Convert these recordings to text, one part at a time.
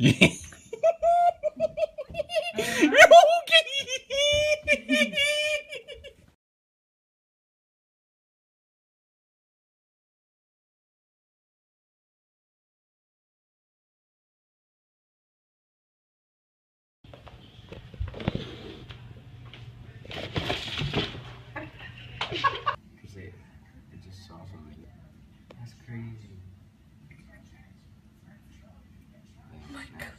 It just softened it. That's crazy. Oh my God.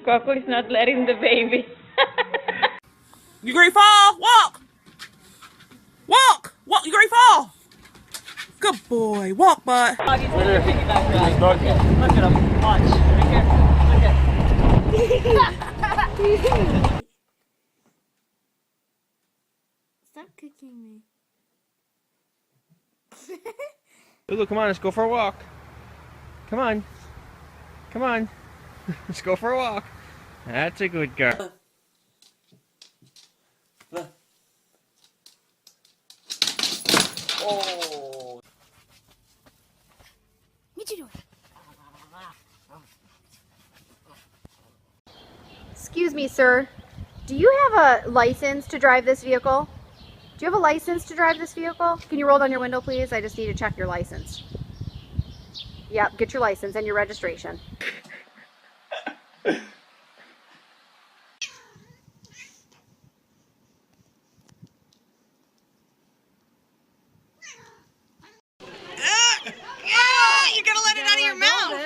Coco is not letting the baby. You ready to fall? Walk! Walk! Walk! You ready to fall? Good boy. Walk, bud. Look at him. Watch. Right here. Look at. Stop kicking me. Lulu, come on, let's go for a walk. Come on. Come on. Let's go for a walk. That's a good girl. Oh. What you doing? Excuse me, sir. Do you have a license to drive this vehicle? Do you have a license to drive this vehicle? Can you roll down your window, please? I just need to check your license. Yep, get your license and your registration. You gotta let it out of your mouth.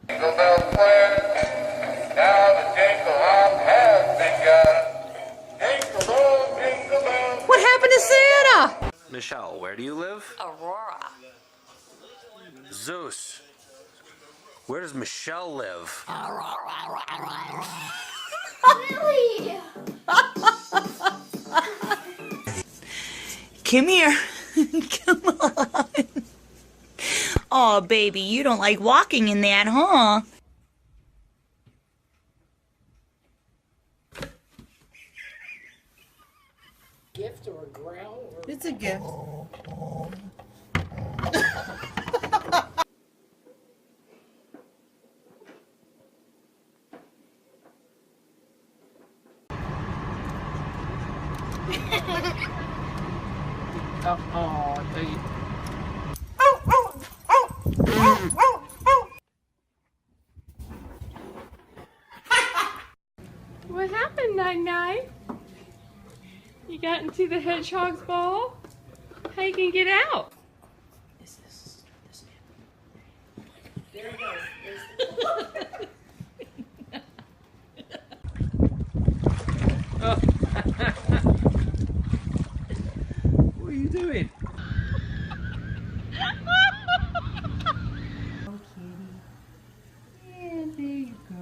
Jingle bells swing, now the jingle hop has begun. Jingle bells, What happened to Santa? Michelle, where do you live? Aurora. Zeus. Where does Michelle live? Really? Come here. Come on. Oh, baby, you don't like walking in that, huh? Gift or a growl? Or... It's a gift. Oh, there you. What happened, Night-Night? You got into the hedgehog's ball? How you can get out? There it goes. What are you doing? Oh, kitty. Yeah, there you go.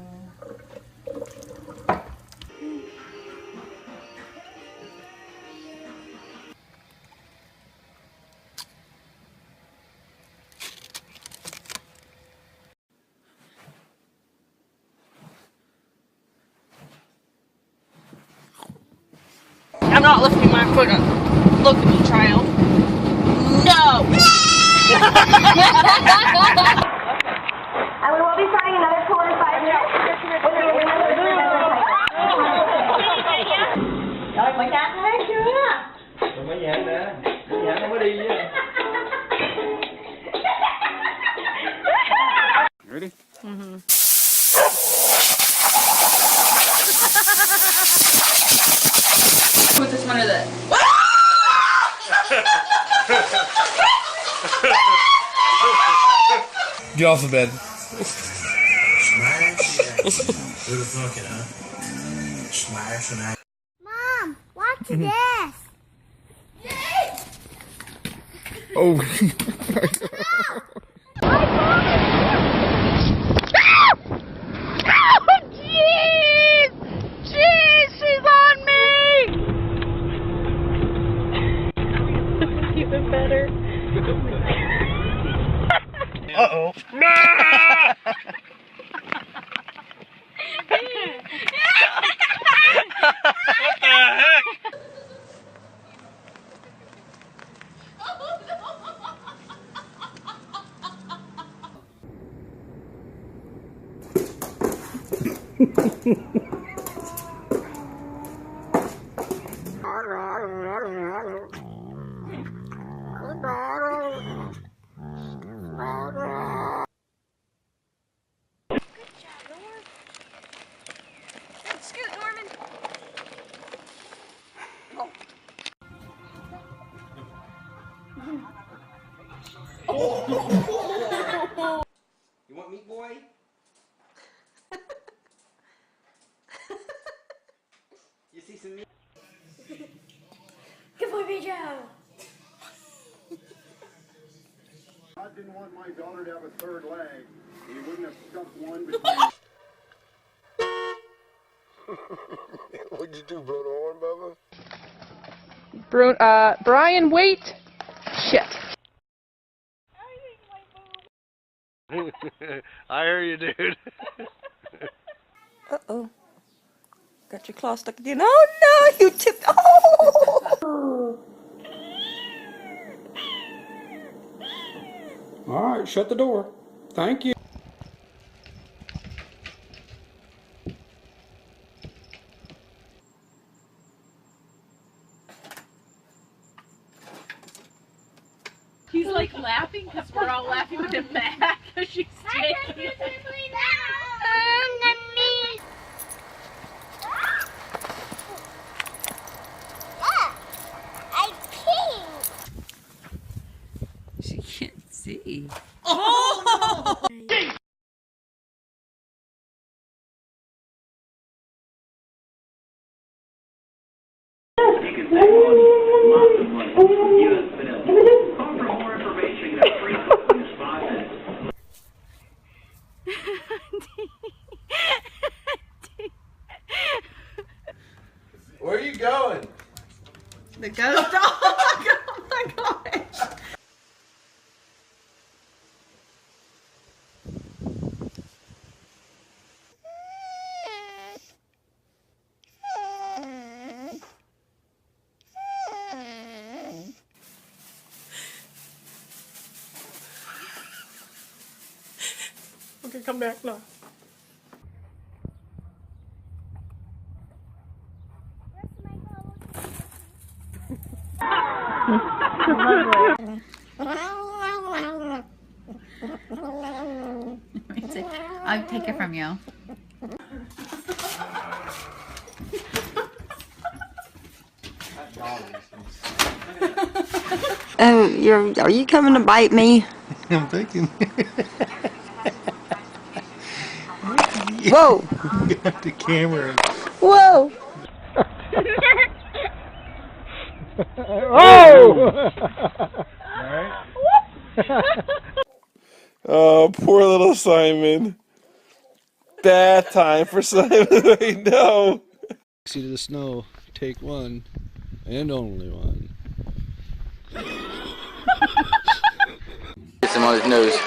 I'm not lifting my foot up. Look at me, child. No! And we will be starting another tour in 5 minutes. Like that? Đừng có nhạc nè. Nhạc nó mới đi chứ. Ready? Put this one to the... Get off the bed. Mom, watch this. Oh. Uh-oh. No! What the heck? Scoot, Norman. You want meat, boy? You see some meat? Good boy, Pedro. I didn't want my daughter to have a third leg. He wouldn't have stuck one between. What'd you do, blow the horn, Bubba? Brian, wait. Shit. I hear you, dude. Uh-oh. Got your claw stuck again. Oh no, you tipped. Oh! All right, shut the door. Thank you. He's like laughing because we're all laughing with him back because she's taking it. She can't see. Where are you going? The ghost dog. Oh my gosh. Okay, come back now. I'll take it from you. Are you coming to bite me? I'm thinking. Whoa! Got the camera. Whoa! Oh, poor little Simon. Bath time for Simon. I know. See the snow. Take one, and only one. Gets him on his nose.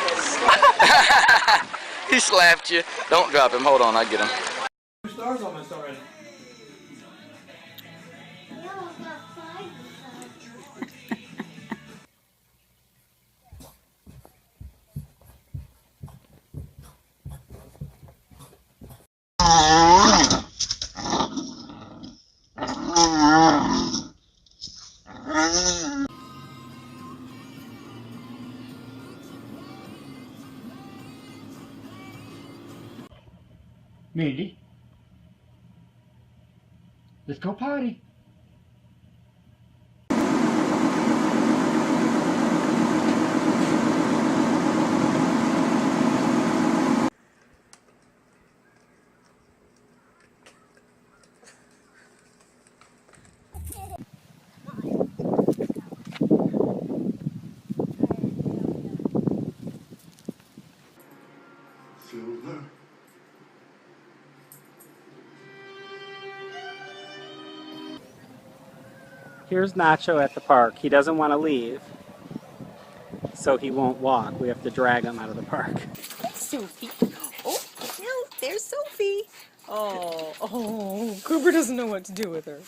He slapped you. Don't drop him. Hold on, I get him. 2 stars almost already. Mindy, let's go potty. Silver. Here's Nacho at the park. He doesn't want to leave. so he won't walk. We have to drag him out of the park. Sophie. Oh, no, there's Sophie. Oh, Cooper doesn't know what to do with her.